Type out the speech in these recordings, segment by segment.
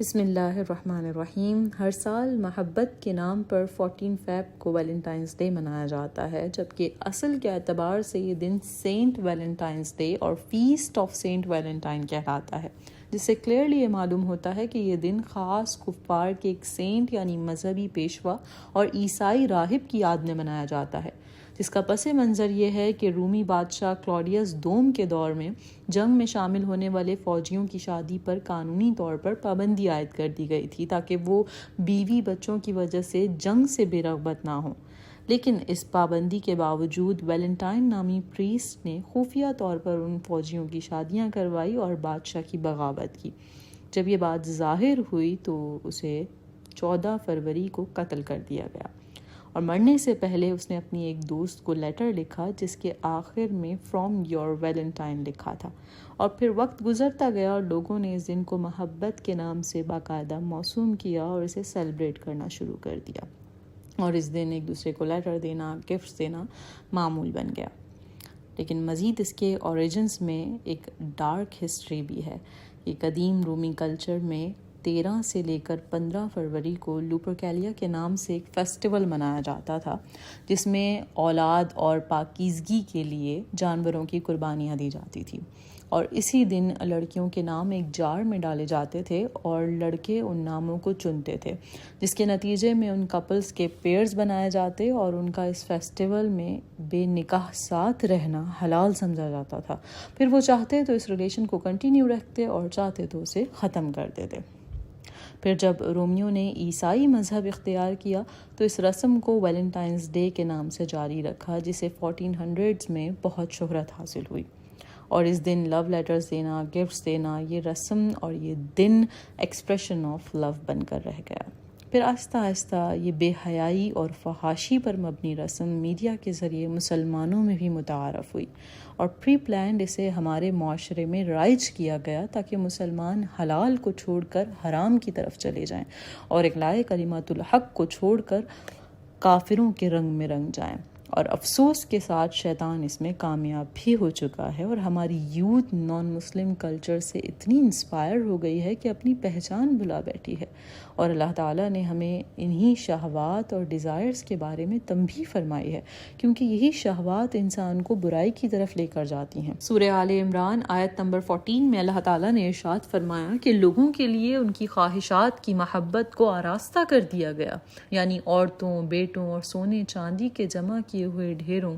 بسم اللہ الرحمن الرحیم۔ ہر سال محبت کے نام پر 14 فیب کو ویلنٹائنس ڈے منایا جاتا ہے، جبکہ اصل کے اعتبار سے یہ دن سینٹ ویلنٹائنس ڈے اور فیسٹ آف سینٹ ویلنٹائن کہلاتا ہے، جس سے کلیئرلی یہ معلوم ہوتا ہے کہ یہ دن خاص کفار کے ایک سینٹ یعنی مذہبی پیشوا اور عیسائی راہب کی یاد میں منایا جاتا ہے، جس کا پس منظر یہ ہے کہ رومی بادشاہ کلاڈیس دوم کے دور میں جنگ میں شامل ہونے والے فوجیوں کی شادی پر قانونی طور پر پابندی عائد کر دی گئی تھی تاکہ وہ بیوی بچوں کی وجہ سے جنگ سے بے رغبت نہ ہوں، لیکن اس پابندی کے باوجود ویلنٹائن نامی پریسٹ نے خفیہ طور پر ان فوجیوں کی شادیاں کروائی اور بادشاہ کی بغاوت کی۔ جب یہ بات ظاہر ہوئی تو اسے 14 فروری کو قتل کر دیا گیا، اور مرنے سے پہلے اس نے اپنی ایک دوست کو لیٹر لکھا جس کے آخر میں فرام یور ویلنٹائن لکھا تھا، اور پھر وقت گزرتا گیا اور لوگوں نے اس دن کو محبت کے نام سے باقاعدہ موسوم کیا اور اسے سیلیبریٹ کرنا شروع کر دیا، اور اس دن ایک دوسرے کو لیٹر دینا، گفٹس دینا معمول بن گیا۔ لیکن مزید اس کے اوریجنز میں ایک ڈارک ہسٹری بھی ہے۔ یہ قدیم رومی کلچر میں 13 سے لے کر 15 فروری کو لوپرکیلیا کے نام سے ایک فیسٹیول منایا جاتا تھا، جس میں اولاد اور پاکیزگی کے لیے جانوروں کی قربانیاں دی جاتی تھی، اور اسی دن لڑکیوں کے نام ایک جار میں ڈالے جاتے تھے اور لڑکے ان ناموں کو چنتے تھے، جس کے نتیجے میں ان کپلز کے پیئرز بنائے جاتے اور ان کا اس فیسٹیول میں بے نکاح ساتھ رہنا حلال سمجھا جاتا تھا۔ پھر وہ چاہتے تو اس ریلیشن کو کنٹینیو رکھتے اور چاہتے تو اسے ختم کر دیتے۔ پھر جب رومیوں نے عیسائی مذہب اختیار کیا تو اس رسم کو ویلنٹائنس ڈے کے نام سے جاری رکھا، جسے 1400s میں بہت شہرت حاصل ہوئی، اور اس دن لو لیٹرز دینا، گفٹس دینا، یہ رسم اور یہ دن ایکسپریشن آف لو بن کر رہ گیا۔ پھر آہستہ آہستہ یہ بے حیائی اور فحاشی پر مبنی رسم میڈیا کے ذریعے مسلمانوں میں بھی متعارف ہوئی، اور پری پلانڈ اسے ہمارے معاشرے میں رائج کیا گیا تاکہ مسلمان حلال کو چھوڑ کر حرام کی طرف چلے جائیں اور اقلاع کلمات الحق کو چھوڑ کر کافروں کے رنگ میں رنگ جائیں۔ اور افسوس کے ساتھ شیطان اس میں کامیاب بھی ہو چکا ہے، اور ہماری یوتھ نان مسلم کلچر سے اتنی انسپائر ہو گئی ہے کہ اپنی پہچان بھلا بیٹھی ہے، اور اللہ تعالیٰ نے ہمیں انہی شہوات اور ڈیزائرز کے بارے میں تنبیہ فرمائی ہے، کیونکہ یہی شہوات انسان کو برائی کی طرف لے کر جاتی ہیں۔ سورہ آل عمران آیت نمبر 14 میں اللہ تعالیٰ نے ارشاد فرمایا کہ لوگوں کے لیے ان کی خواہشات کی محبت کو آراستہ کر دیا گیا، یعنی عورتوں، بیٹوں اور سونے چاندی کے جمع کیے ہوئے ڈھیروں،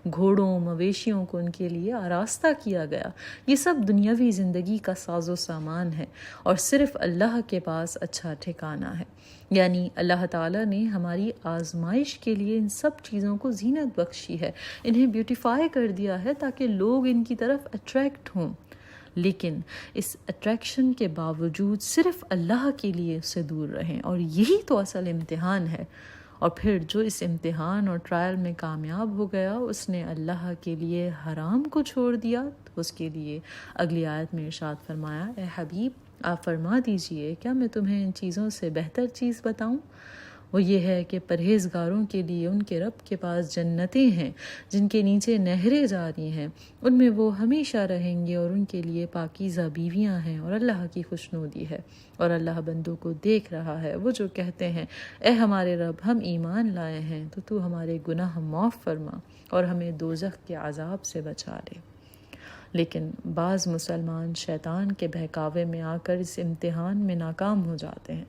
گھوڑوں، مویشیوں کو ان کے لیے آراستہ کیا گیا۔ یہ سب دنیاوی زندگی کا ساز و سامان ہے، اور صرف اللہ کے پاس اچھا ٹھکانہ ہے، یعنی اللہ تعالیٰ نے ہماری آزمائش کے لیے ان سب چیزوں کو زینت بخشی ہے، انہیں بیوٹیفائی کر دیا ہے تاکہ لوگ ان کی طرف اٹریکٹ ہوں، لیکن اس اٹریکشن کے باوجود صرف اللہ کے لیے اس سے دور رہیں، اور یہی تو اصل امتحان ہے۔ اور پھر جو اس امتحان اور ٹرائل میں کامیاب ہو گیا، اس نے اللہ کے لیے حرام کو چھوڑ دیا، تو اس کے لیے اگلی آیت میں ارشاد فرمایا، اے حبیب آپ فرما دیجئے کیا میں تمہیں ان چیزوں سے بہتر چیز بتاؤں؟ وہ یہ ہے کہ پرہیزگاروں کے لیے ان کے رب کے پاس جنتیں ہیں جن کے نیچے نہریں جاری ہیں، ان میں وہ ہمیشہ رہیں گے، اور ان کے لیے پاکیزہ بیویاں ہیں، اور اللہ کی خوشنودی ہے، اور اللہ بندوں کو دیکھ رہا ہے۔ وہ جو کہتے ہیں اے ہمارے رب ہم ایمان لائے ہیں تو ہمارے گناہ معاف فرما اور ہمیں دوزخ کے عذاب سے بچا لے۔ لیکن بعض مسلمان شیطان کے بہکاوے میں آ کر اس امتحان میں ناکام ہو جاتے ہیں۔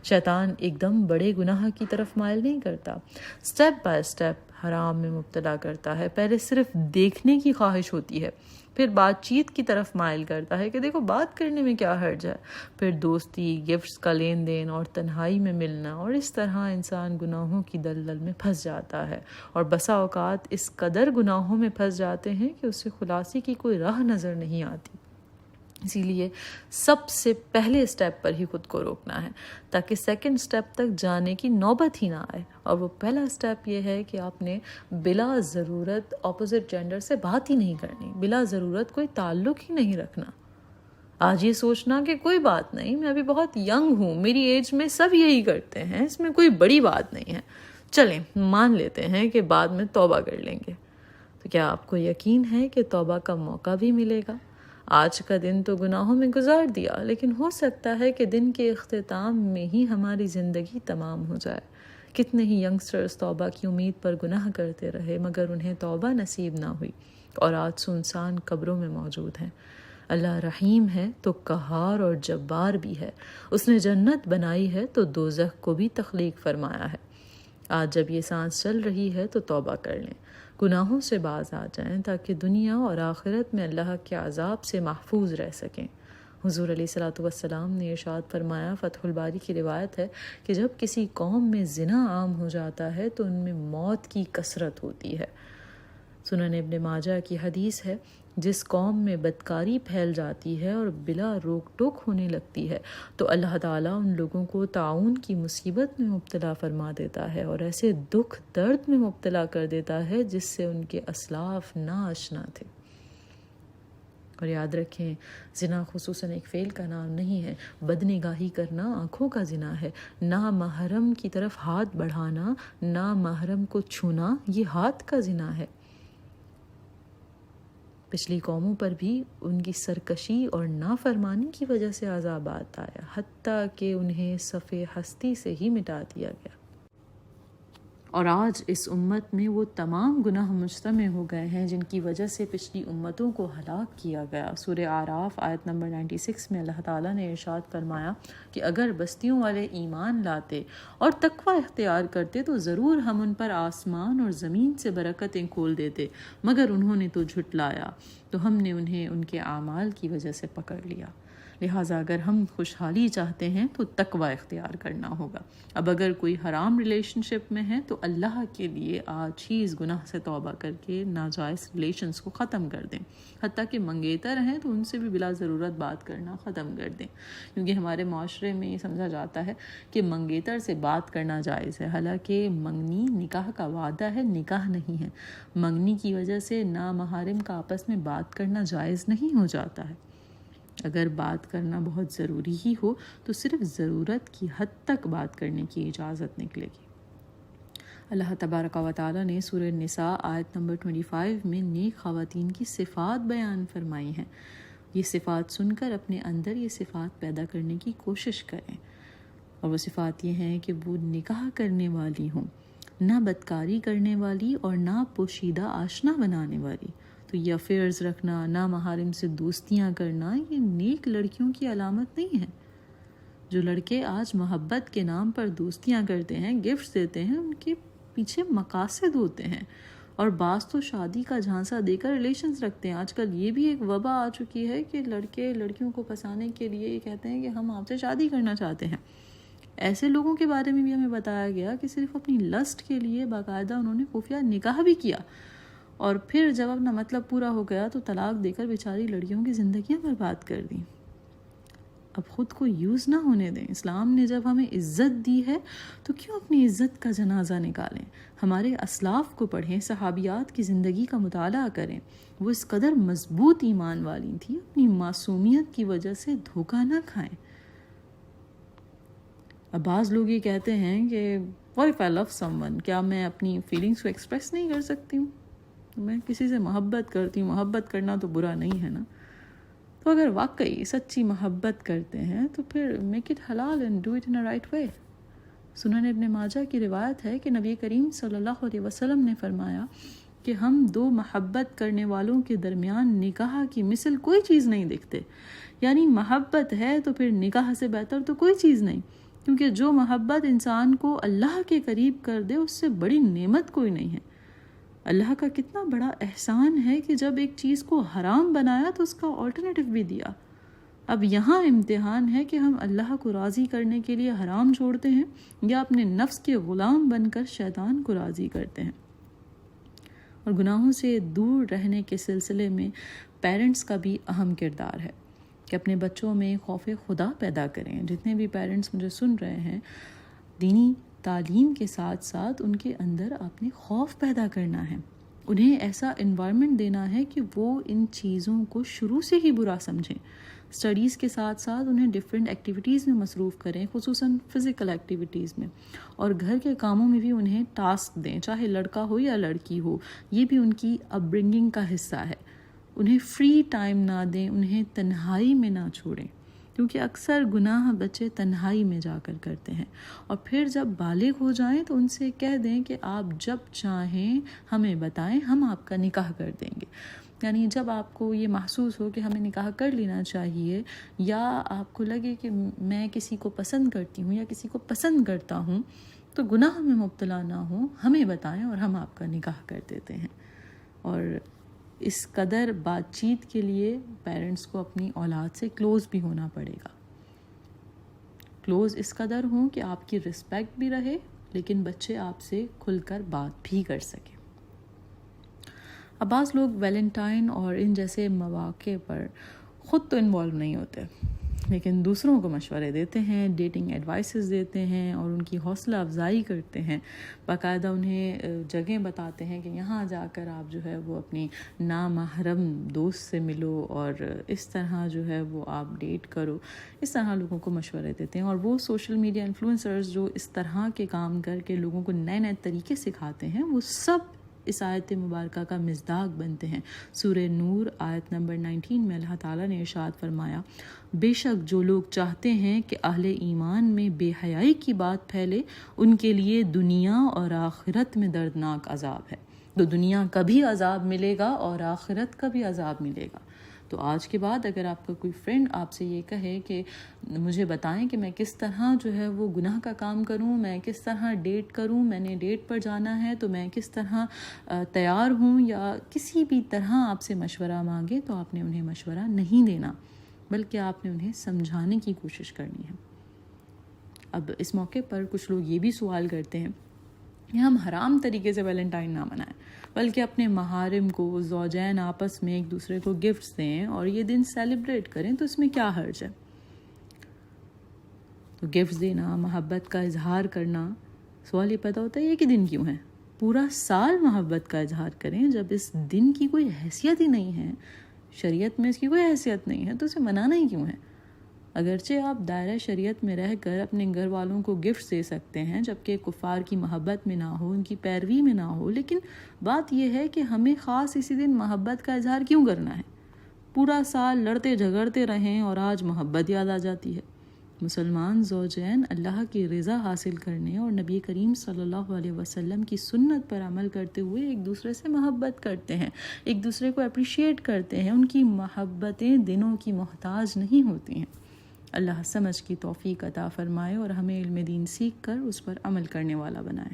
شیطان ایک دم بڑے گناہ کی طرف مائل نہیں کرتا، سٹیپ بائی سٹیپ حرام میں مبتلا کرتا ہے۔ پہلے صرف دیکھنے کی خواہش ہوتی ہے، پھر بات چیت کی طرف مائل کرتا ہے کہ دیکھو بات کرنے میں کیا حرج ہے، پھر دوستی، گفٹس کا لین دین اور تنہائی میں ملنا، اور اس طرح انسان گناہوں کی دلدل میں پھنس جاتا ہے، اور بسا اوقات اس قدر گناہوں میں پھنس جاتے ہیں کہ اسے خلاصی کی کوئی راہ نظر نہیں آتی۔ اسی لیے سب سے پہلے سٹیپ پر ہی خود کو روکنا ہے تاکہ سیکنڈ سٹیپ تک جانے کی نوبت ہی نہ آئے، اور وہ پہلا سٹیپ یہ ہے کہ آپ نے بلا ضرورت اپوزٹ جینڈر سے بات ہی نہیں کرنی، بلا ضرورت کوئی تعلق ہی نہیں رکھنا۔ آج یہ سوچنا کہ کوئی بات نہیں، میں ابھی بہت ینگ ہوں، میری ایج میں سب یہی کرتے ہیں، اس میں کوئی بڑی بات نہیں ہے، چلیں مان لیتے ہیں کہ بعد میں توبہ کر لیں گے، تو کیا آپ کو یقین ہے کہ توبہ کا موقع بھی ملے گا؟ آج کا دن تو گناہوں میں گزار دیا، لیکن ہو سکتا ہے کہ دن کے اختتام میں ہی ہماری زندگی تمام ہو جائے۔ کتنے ہی ینگسٹرز توبہ کی امید پر گناہ کرتے رہے مگر انہیں توبہ نصیب نہ ہوئی اور آج سنسان قبروں میں موجود ہیں۔ اللہ رحیم ہے تو قہار اور جبار بھی ہے، اس نے جنت بنائی ہے تو دوزخ کو بھی تخلیق فرمایا ہے۔ آج جب یہ سانس چل رہی ہے تو توبہ کر لیں، گناہوں سے باز آ جائیں تاکہ دنیا اور آخرت میں اللہ کے عذاب سے محفوظ رہ سکیں۔ حضور علیہ الصلوۃ والسلام نے ارشاد فرمایا، فتح الباری کی روایت ہے کہ جب کسی قوم میں زنا عام ہو جاتا ہے تو ان میں موت کی کثرت ہوتی ہے۔ سنن ابن ماجہ کی حدیث ہے، جس قوم میں بدکاری پھیل جاتی ہے اور بلا روک ٹوک ہونے لگتی ہے تو اللہ تعالیٰ ان لوگوں کو طاعون کی مصیبت میں مبتلا فرما دیتا ہے اور ایسے دکھ درد میں مبتلا کر دیتا ہے جس سے ان کے اسلاف ناآشنا تھے۔ اور یاد رکھیں، زنا خصوصاً ایک فعل کا نام نہیں ہے۔ بدنگاہی کرنا آنکھوں کا زنا ہے، نامحرم کی طرف ہاتھ بڑھانا، نامحرم کو چھونا، یہ ہاتھ کا زنا ہے۔ پچھلی قوموں پر بھی ان کی سرکشی اور نافرمانی کی وجہ سے عذاب آتا ہے، حتیٰ کہ انہیں صف ہستی سے ہی مٹا دیا گیا۔ اور آج اس امت میں وہ تمام گناہ مجتمع ہو گئے ہیں جن کی وجہ سے پچھلی امتوں کو ہلاک کیا گیا۔ سورہ اعراف آیت نمبر 96 میں اللہ تعالیٰ نے ارشاد فرمایا کہ اگر بستیوں والے ایمان لاتے اور تقوی اختیار کرتے تو ضرور ہم ان پر آسمان اور زمین سے برکتیں کھول دیتے، مگر انہوں نے تو جھٹلایا تو ہم نے انہیں ان کے اعمال کی وجہ سے پکڑ لیا۔ لہٰذا اگر ہم خوشحالی چاہتے ہیں تو تقوی اختیار کرنا ہوگا۔ اب اگر کوئی حرام ریلیشن شپ میں ہے تو اللہ کے لیے آج ہی اس گناہ سے توبہ کر کے ناجائز ریلیشنز کو ختم کر دیں، حتیٰ کہ منگیتر ہیں تو ان سے بھی بلا ضرورت بات کرنا ختم کر دیں، کیونکہ ہمارے معاشرے میں یہ سمجھا جاتا ہے کہ منگیتر سے بات کرنا جائز ہے، حالانکہ منگنی نکاح کا وعدہ ہے، نکاح نہیں ہے۔ منگنی کی وجہ سے نامحرم کا آپس میں بات کرنا جائز نہیں ہو جاتا ہے۔ اگر بات کرنا بہت ضروری ہی ہو تو صرف ضرورت کی حد تک بات کرنے کی اجازت نکلے گی۔ اللہ تبارک و تعالیٰ نے سورہ النساء آیت نمبر 25 میں نیک خواتین کی صفات بیان فرمائی ہیں۔ یہ صفات سن کر اپنے اندر یہ صفات پیدا کرنے کی کوشش کریں، اور وہ صفات یہ ہیں کہ وہ نکاح کرنے والی ہوں، نہ بدکاری کرنے والی اور نہ پوشیدہ آشنا بنانے والی۔ تو یہ افیئرز رکھنا، نامحرم سے دوستیاں کرنا، یہ نیک لڑکیوں کی علامت نہیں ہے۔ جو لڑکے آج محبت کے نام پر دوستیاں کرتے ہیں، گفٹس دیتے ہیں، ان کے پیچھے مقاصد ہوتے ہیں، اور بعض تو شادی کا جھانسا دے کر ریلیشنز رکھتے ہیں۔ آج کل یہ بھی ایک وبا آ چکی ہے کہ لڑکے لڑکیوں کو پھنسانے کے لیے یہ کہتے ہیں کہ ہم آپ سے شادی کرنا چاہتے ہیں۔ ایسے لوگوں کے بارے میں بھی ہمیں بتایا گیا کہ صرف اپنی لسٹ کے لیے باقاعدہ انہوں نے خفیہ نکاح بھی کیا، اور پھر جب اپنا مطلب پورا ہو گیا تو طلاق دے کر بیچاری لڑکیوں کی زندگیاں برباد کر دیں۔ اب خود کو یوز نہ ہونے دیں۔ اسلام نے جب ہمیں عزت دی ہے تو کیوں اپنی عزت کا جنازہ نکالیں؟ ہمارے اسلاف کو پڑھیں، صحابیات کی زندگی کا مطالعہ کریں، وہ اس قدر مضبوط ایمان والی تھی، اپنی معصومیت کی وجہ سے دھوکہ نہ کھائیں۔ اب بعض لوگ یہ کہتے ہیں کہ what if I love someone؟ کیا میں اپنی فیلنگز کو ایکسپریس نہیں کر سکتی ہوں؟ میں کسی سے محبت کرتی ہوں، محبت کرنا تو برا نہیں ہے نا؟ تو اگر واقعی سچی محبت کرتے ہیں تو پھر میک اٹ حلال and do it in a right way. سنن ابن ماجہ کی روایت ہے کہ نبی کریم صلی اللہ علیہ وسلم نے فرمایا کہ ہم دو محبت کرنے والوں کے درمیان نکاح کی مثل کوئی چیز نہیں دیکھتے، یعنی محبت ہے تو پھر نکاح سے بہتر تو کوئی چیز نہیں، کیونکہ جو محبت انسان کو اللہ کے قریب کر دے اس سے بڑی نعمت کوئی نہیں ہے۔ اللہ کا کتنا بڑا احسان ہے کہ جب ایک چیز کو حرام بنایا تو اس کا آلٹرنیٹو بھی دیا۔ اب یہاں امتحان ہے کہ ہم اللہ کو راضی کرنے کے لیے حرام چھوڑتے ہیں یا اپنے نفس کے غلام بن کر شیطان کو راضی کرتے ہیں۔ اور گناہوں سے دور رہنے کے سلسلے میں پیرنٹس کا بھی اہم کردار ہے کہ اپنے بچوں میں خوف خدا پیدا کریں۔ جتنے بھی پیرنٹس مجھے سن رہے ہیں، دینی تعلیم کے ساتھ ساتھ ان کے اندر آپ نے خوف پیدا کرنا ہے، انہیں ایسا انوائرمنٹ دینا ہے کہ وہ ان چیزوں کو شروع سے ہی برا سمجھیں۔ اسٹڈیز کے ساتھ ساتھ انہیں ڈفرینٹ ایکٹیویٹیز میں مصروف کریں، خصوصاً فزیکل ایکٹیویٹیز میں، اور گھر کے کاموں میں بھی انہیں ٹاسک دیں، چاہے لڑکا ہو یا لڑکی ہو، یہ بھی ان کی اپ برنگنگ کا حصہ ہے۔ انہیں فری ٹائم نہ دیں، انہیں تنہائی میں نہ چھوڑیں، کیونکہ اکثر گناہ بچے تنہائی میں جا کر کرتے ہیں۔ اور پھر جب بالغ ہو جائیں تو ان سے کہہ دیں کہ آپ جب چاہیں ہمیں بتائیں، ہم آپ کا نکاح کر دیں گے۔ یعنی جب آپ کو یہ محسوس ہو کہ ہمیں نکاح کر لینا چاہیے، یا آپ کو لگے کہ میں کسی کو پسند کرتی ہوں یا کسی کو پسند کرتا ہوں، تو گناہ میں مبتلا نہ ہوں، ہمیں بتائیں اور ہم آپ کا نکاح کر دیتے ہیں۔ اور اس قدر بات چیت کے لیے پیرنٹس کو اپنی اولاد سے کلوز بھی ہونا پڑے گا، کلوز اس قدر ہوں کہ آپ کی رسپیکٹ بھی رہے، لیکن بچے آپ سے کھل کر بات بھی کر سکیں۔ اب بعض لوگ ویلنٹائن اور ان جیسے مواقع پر خود تو انوالو نہیں ہوتے، لیکن دوسروں کو مشورے دیتے ہیں، ڈیٹنگ ایڈوائسز دیتے ہیں اور ان کی حوصلہ افزائی کرتے ہیں، باقاعدہ انہیں جگہیں بتاتے ہیں کہ یہاں جا کر آپ جو ہے وہ اپنی نامحرم دوست سے ملو اور اس طرح جو ہے وہ آپ ڈیٹ کرو۔ اس طرح لوگوں کو مشورے دیتے ہیں، اور وہ سوشل میڈیا انفلوئنسرز جو اس طرح کے کام کر کے لوگوں کو نئے نئے طریقے سکھاتے ہیں، وہ سب اس آیت مبارکہ کا مصداق بنتے ہیں۔ سورہ نور آیت نمبر 19 میں اللہ تعالیٰ نے ارشاد فرمایا، بے شک جو لوگ چاہتے ہیں کہ اہل ایمان میں بے حیائی کی بات پھیلے، ان کے لیے دنیا اور آخرت میں دردناک عذاب ہے۔ تو دنیا کا بھی عذاب ملے گا اور آخرت کا بھی عذاب ملے گا۔ تو آج کے بعد اگر آپ کا کوئی فرینڈ آپ سے یہ کہے کہ مجھے بتائیں کہ میں کس طرح جو ہے وہ گناہ کا کام کروں، میں کس طرح ڈیٹ کروں، میں نے ڈیٹ پر جانا ہے تو میں کس طرح تیار ہوں، یا کسی بھی طرح آپ سے مشورہ مانگے، تو آپ نے انہیں مشورہ نہیں دینا، بلکہ آپ نے انہیں سمجھانے کی کوشش کرنی ہے۔ اب اس موقع پر کچھ لوگ یہ بھی سوال کرتے ہیں کہ ہم حرام طریقے سے ویلنٹائن نہ منائیں، بلکہ اپنے محارم کو، زوجین آپس میں ایک دوسرے کو گفٹس دیں اور یہ دن سیلیبریٹ کریں، تو اس میں کیا حرج ہے؟ تو گفٹس دینا، محبت کا اظہار کرنا، سوال یہ پیدا ہوتا ہے یہ کہ دن کیوں ہے؟ پورا سال محبت کا اظہار کریں، جب اس دن کی کوئی حیثیت ہی نہیں ہے، شریعت میں اس کی کوئی حیثیت نہیں ہے، تو اسے منانا ہی کیوں ہے؟ اگرچہ آپ دائرہ شریعت میں رہ کر اپنے گھر والوں کو گفٹ دے سکتے ہیں، جبکہ کفار کی محبت میں نہ ہو، ان کی پیروی میں نہ ہو، لیکن بات یہ ہے کہ ہمیں خاص اسی دن محبت کا اظہار کیوں کرنا ہے؟ پورا سال لڑتے جھگڑتے رہیں اور آج محبت یاد آ جاتی ہے۔ مسلمان زوجین اللہ کی رضا حاصل کرنے اور نبی کریم صلی اللہ علیہ وسلم کی سنت پر عمل کرتے ہوئے ایک دوسرے سے محبت کرتے ہیں، ایک دوسرے کو اپریشیٹ کرتے ہیں، ان کی محبتیں دنوں کی محتاج نہیں ہوتی ہیں۔ اللہ سمجھ کی توفیق عطا فرمائے اور ہمیں علم دین سیکھ کر اس پر عمل کرنے والا بنائے۔